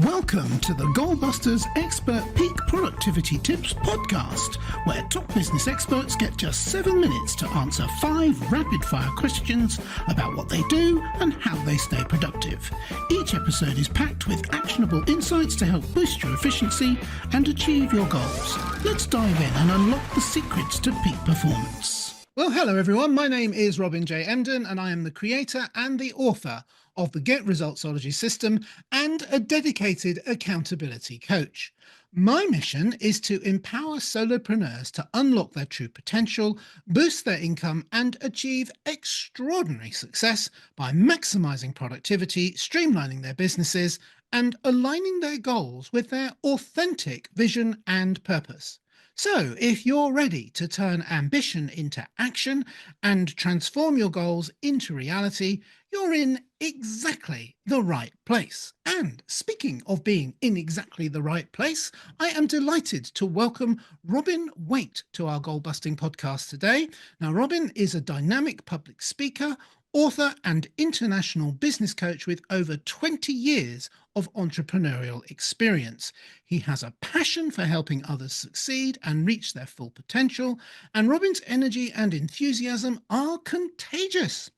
Welcome to the Goalbusters Expert Peak Productivity Tips podcast, where top business experts get just 7 minutes to answer 5 rapid-fire questions about what they do and how they stay productive. Each episode is packed with actionable insights to help boost your efficiency and achieve your goals. Let's dive in and unlock the secrets to peak performance. Well, hello everyone. My name is Robin J. Emden, and I am the creator and the author of the Get Resultsology system and a dedicated accountability coach. My mission is to empower solopreneurs to unlock their true potential, boost their income, and achieve extraordinary success by maximizing productivity, streamlining their businesses, and aligning their goals with their authentic vision and purpose. So, if you're ready to turn ambition into action and transform your goals into reality, you're in exactly the right place. And speaking of being in exactly the right place, I am delighted to welcome Robin Waite to our Goal Busting podcast today. Now, Robin is a dynamic public speaker, author, and international business coach with over 20 years of entrepreneurial experience. He has a passion for helping others succeed and reach their full potential, and Robin's energy and enthusiasm are contagious.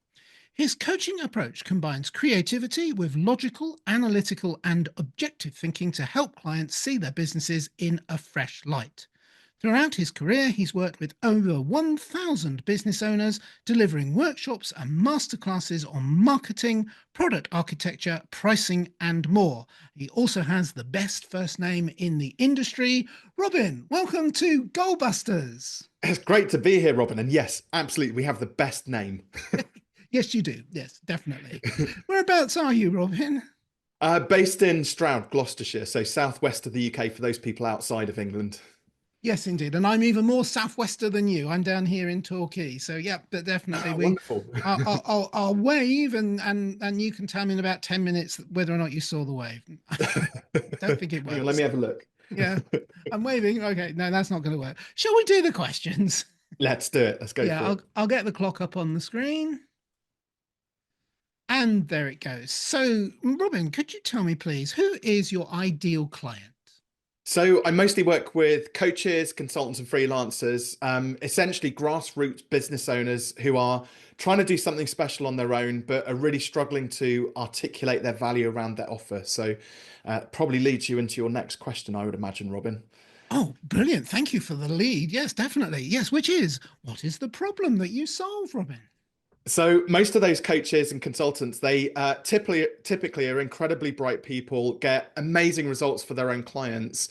His coaching approach combines creativity with logical, analytical, and objective thinking to help clients see their businesses in a fresh light. Throughout his career, he's worked with over 1,000 business owners, delivering workshops and masterclasses on marketing, product architecture, pricing, and more. He also has the best first name in the industry. Robin, welcome to Goalbusters. It's great to be here, Robin. And yes, absolutely, we have the best name. Yes, you do. Yes, definitely. Whereabouts are you, Robin? Based in Stroud, Gloucestershire, so southwest of the UK for those people outside of England. Yes, indeed. And I'm even more southwester than you. I'm down here in Torquay. So, yeah, but definitely Wonderful. I'll wave and you can tell me in about 10 minutes whether or not you saw the wave. Don't think it works. Let me have a look. Yeah, I'm waving. Okay, no, that's not going to work. Shall we do the questions? Let's do it. Let's go for it. I'll get the clock up on the screen. And there it goes. So, Robin, could you tell me, please, who is your ideal client? So I mostly work with coaches, consultants, and freelancers, essentially grassroots business owners who are trying to do something special on their own, but are really struggling to articulate their value around their offer. So probably leads you into your next question, I would imagine, Robin. Oh, brilliant. Thank you for the lead. Yes, definitely. Yes, which is, what is the problem that you solve, Robin? So most of those coaches and consultants, they typically are incredibly bright people, get amazing results for their own clients.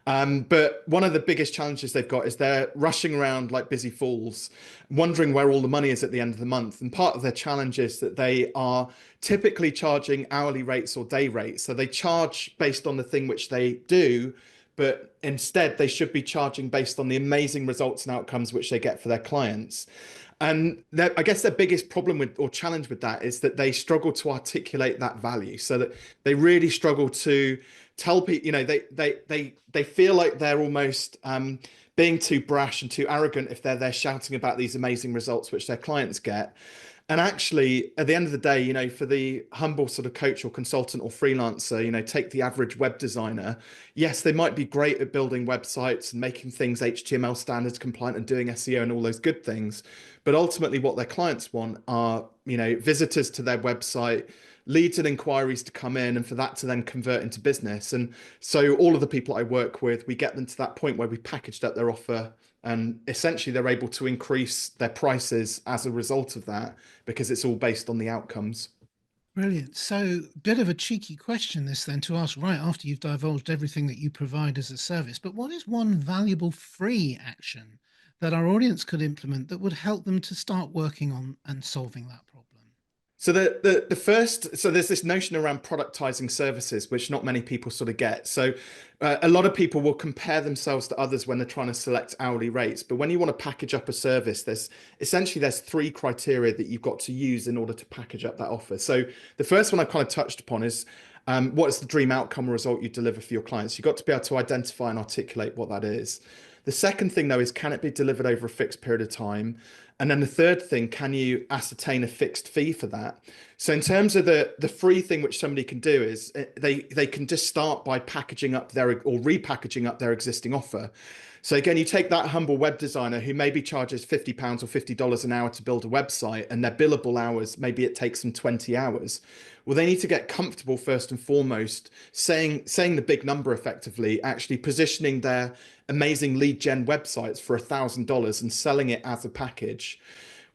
But one of the biggest challenges they've got is they're rushing around like busy fools, wondering where all the money is at the end of the month. And part of their challenge is that they are typically charging hourly rates or day rates. So they charge based on the thing which they do, but instead they should be charging based on the amazing results and outcomes which they get for their clients. And I guess their biggest problem with or challenge with that is that they struggle to articulate that value, so that they really struggle to tell people, they feel like they're almost being too brash and too arrogant if they're there shouting about these amazing results which their clients get. And actually, at the end of the day, for the humble sort of coach or consultant or freelancer, take the average web designer. Yes, they might be great at building websites and making things HTML standards compliant and doing SEO and all those good things. But ultimately, what their clients want are, visitors to their website, leads and inquiries to come in, and for that to then convert into business. And so all of the people I work with, we get them to that point where we packaged up their offer, and essentially they're able to increase their prices as a result of that, because it's all based on the outcomes. Brilliant. So, bit of a cheeky question this then to ask right after you've divulged everything that you provide as a service, but what is one valuable free action that our audience could implement that would help them to start working on and solving that problem? So so there's this notion around productizing services, which not many people sort of get. So a lot of people will compare themselves to others when they're trying to select hourly rates. But when you want to package up a service, there's 3 criteria that you've got to use in order to package up that offer. So the first one I kind of touched upon is what is the dream outcome or result you deliver for your clients? You've got to be able to identify and articulate what that is. The second thing, though, is can it be delivered over a fixed period of time? And then the third thing, can you ascertain a fixed fee for that? So in terms of the free thing which somebody can do is they can just start by packaging up their or repackaging up their existing offer. So again, you take that humble web designer who maybe charges £50 or $50 an hour to build a website, and their billable hours, maybe it takes them 20 hours. Well, they need to get comfortable first and foremost, saying the big number effectively, actually positioning their amazing lead gen websites for $1,000 and selling it as a package.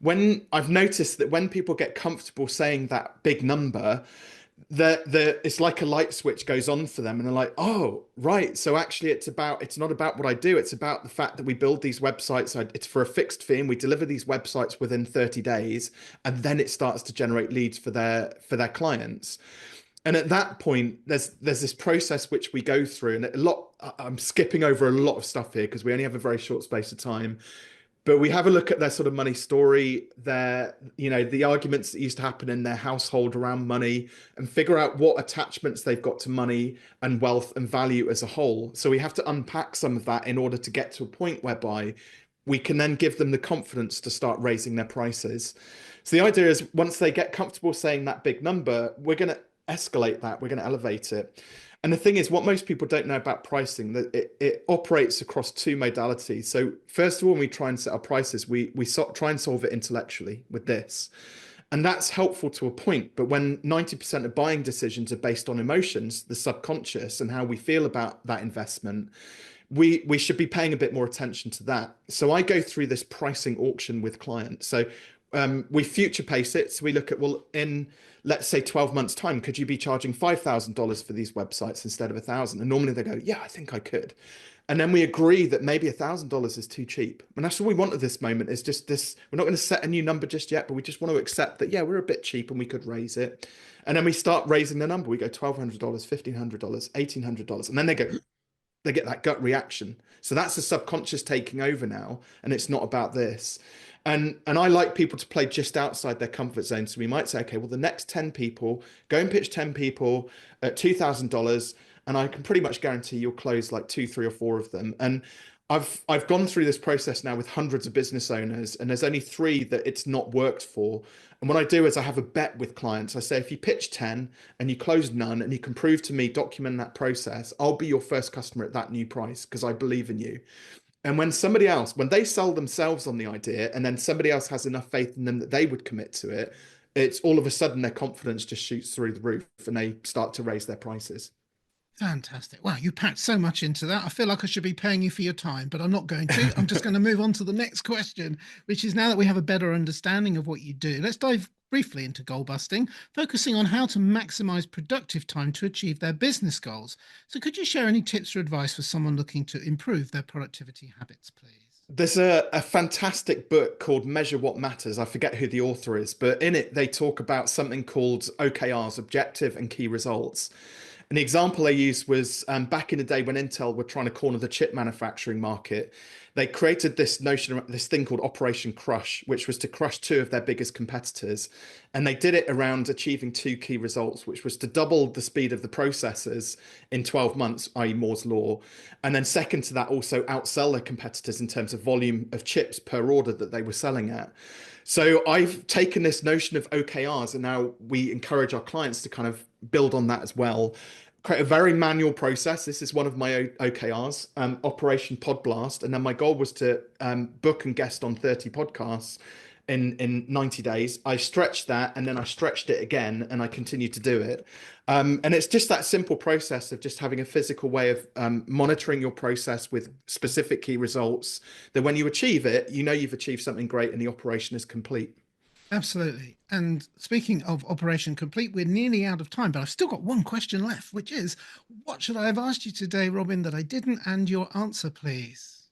When I've noticed that when people get comfortable saying that big number, the it's like a light switch goes on for them, and they're like, oh, right. So actually it's not about what I do. It's about the fact that we build these websites. It's for a fixed fee, and we deliver these websites within 30 days, and then it starts to generate leads for their clients. And at that point, there's this process which we go through, and I'm skipping over a lot of stuff here because we only have a very short space of time. But we have a look at their sort of money story, the arguments that used to happen in their household around money, and figure out what attachments they've got to money and wealth and value as a whole. So we have to unpack some of that in order to get to a point whereby we can then give them the confidence to start raising their prices. So the idea is once they get comfortable saying that big number, we're going to escalate that, we're going to elevate it. And the thing is, what most people don't know about pricing, that it operates across two modalities. So first of all, when we try and set our prices, we try and solve it intellectually with this. And that's helpful to a point. But when 90% of buying decisions are based on emotions, the subconscious, and how we feel about that investment, we should be paying a bit more attention to that. So I go through this pricing auction with clients. So we future pace it. So we look at, well, in let's say 12 months time, could you be charging $5,000 for these websites instead of 1,000? And normally they go, yeah, I think I could. And then we agree that maybe $1,000 is too cheap. And that's all we want at this moment is just this. We're not going to set a new number just yet, but we just want to accept that, yeah, we're a bit cheap and we could raise it. And then we start raising the number. We go $1,200, $1,500, $1,800. And then they get that gut reaction. So that's the subconscious taking over now, and it's not about this. And I like people to play just outside their comfort zone. So we might say, okay, well, the next 10 people, go and pitch 10 people at $2,000, and I can pretty much guarantee you'll close like two, three, or four of them. And I've gone through this process now with hundreds of business owners, and there's only three that it's not worked for. And what I do is I have a bet with clients. I say, if you pitch 10 and you close none, and you can prove to me, document that process, I'll be your first customer at that new price because I believe in you. And when they sell themselves on the idea, and then somebody else has enough faith in them that they would commit to it, it's all of a sudden their confidence just shoots through the roof and they start to raise their prices. Fantastic. Wow, you packed so much into that. I feel like I should be paying you for your time, but I'm not going to. I'm just going to move on to the next question, which is now that we have a better understanding of what you do, let's dive briefly into goal busting, focusing on how to maximize productive time to achieve their business goals. So could you share any tips or advice for someone looking to improve their productivity habits, please? There's a fantastic book called Measure What Matters. I forget who the author is, but in it, they talk about something called OKRs, objective and key results. And the example they used was back in the day when Intel were trying to corner the chip manufacturing market. They created this notion, this thing called Operation Crush, which was to crush two of their biggest competitors. And they did it around achieving two key results, which was to double the speed of the processors in 12 months, i.e. Moore's Law. And then second to that, also outsell their competitors in terms of volume of chips per order that they were selling at. So I've taken this notion of OKRs, and now we encourage our clients to kind of build on that as well. Create a very manual process. This is one of my OKRs, Operation Pod Blast. And then my goal was to book and guest on 30 podcasts in 90 days. I stretched that, and then I stretched it again, and I continued to do it. And it's just that simple process of just having a physical way of monitoring your process with specific key results, that when you achieve it, you know you've achieved something great and the operation is complete. Absolutely. And speaking of Operation Complete, we're nearly out of time, but I've still got one question left, which is, what should I have asked you today, Robin, that I didn't? And your answer, please.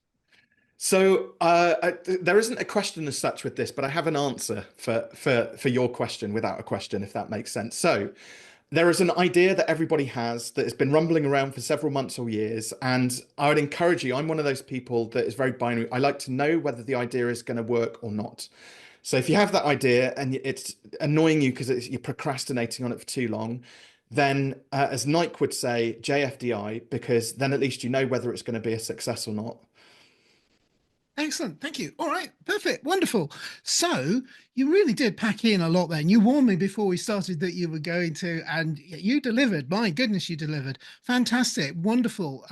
So there isn't a question as such with this, but I have an answer for your question without a question, if that makes sense. So there is an idea that everybody has that has been rumbling around for several months or years. And I would encourage you, I'm one of those people that is very binary. I like to know whether the idea is going to work or not. So if you have that idea and it's annoying you because you're procrastinating on it for too long, then as Nike would say, JFDI, because then at least you know whether it's going to be a success or not. Excellent. Thank you. All right. Perfect. Wonderful. So you really did pack in a lot there. And you warned me before we started that you were going to, and you delivered. My goodness, you delivered. Fantastic. Wonderful.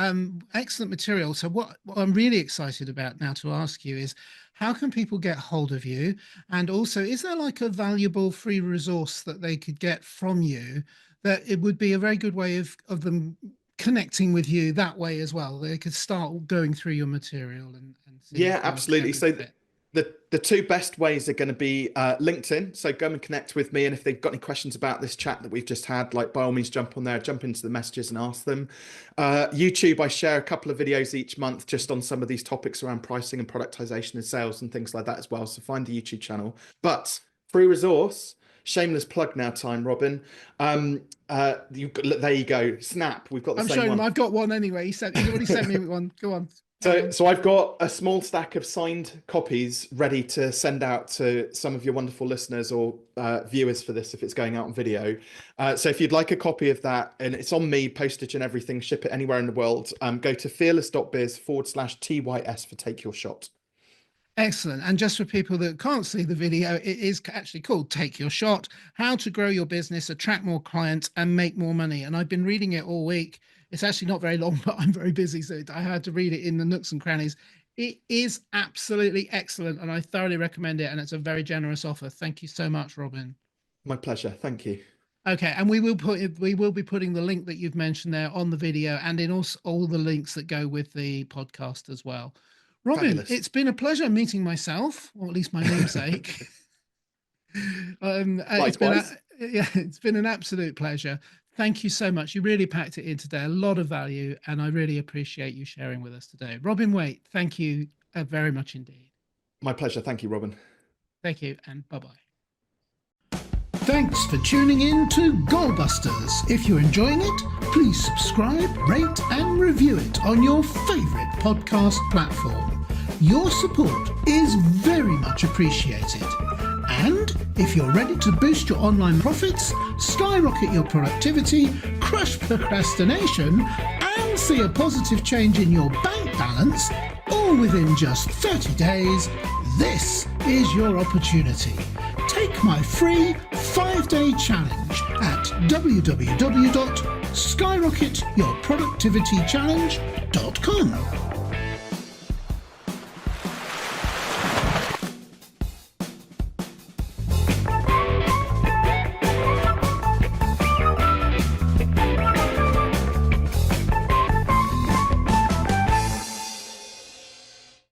Excellent material. So what I'm really excited about now to ask you is, how can people get hold of you? And also, is there like a valuable free resource that they could get from you that it would be a very good way of them connecting with you that way as well? They could start going through your material and see Yeah, if they'll be a absolutely. good So fit. the two best ways are going to be LinkedIn. So go and connect with me, and if they've got any questions about this chat that we've just had, like by all means jump on there, jump into the messages and ask them. YouTube, I share a couple of videos each month just on some of these topics around pricing and productization and sales and things like that as well. So find the YouTube channel. But free resource, shameless plug now time, Robin. There you go. Snap. We've got the I'm same showing him. one. I've got one anyway. He's already sent me one. Go on. So I've got a small stack of signed copies ready to send out to some of your wonderful listeners or viewers for this if it's going out on video. So if you'd like a copy of that, and it's on me, postage and everything, ship it anywhere in the world, go to fearless.biz/TYS for Take Your Shot. Excellent. And just for people that can't see the video, it is actually called Take Your Shot, How to Grow Your Business, Attract More Clients and Make More Money. And I've been reading it all week. It's actually not very long, but I'm very busy, so I had to read it in the nooks and crannies. It is absolutely excellent, and I thoroughly recommend it. And it's a very generous offer. Thank you so much, Robin. My pleasure. Thank you. Okay, and we will be putting the link that you've mentioned there on the video, and in also all the links that go with the podcast as well. Robin, Fabulous. it's been a pleasure meeting myself, or at least my namesake. Likewise. It's been an absolute pleasure. Thank you so much. You really packed it in today, a lot of value, and I really appreciate you sharing with us today. Robin Waite, thank you very much indeed. My pleasure. Thank you, Robin. Thank you, and bye-bye. Thanks for tuning in to Goalbusters. If you're enjoying it, please subscribe, rate, and review it on your favourite podcast platform. Your support is very much appreciated. And if you're ready to boost your online profits, skyrocket your productivity, crush procrastination, and see a positive change in your bank balance, all within just 30 days, this is your opportunity. Take my free 5-day challenge at www.skyrocketyourproductivitychallenge.com.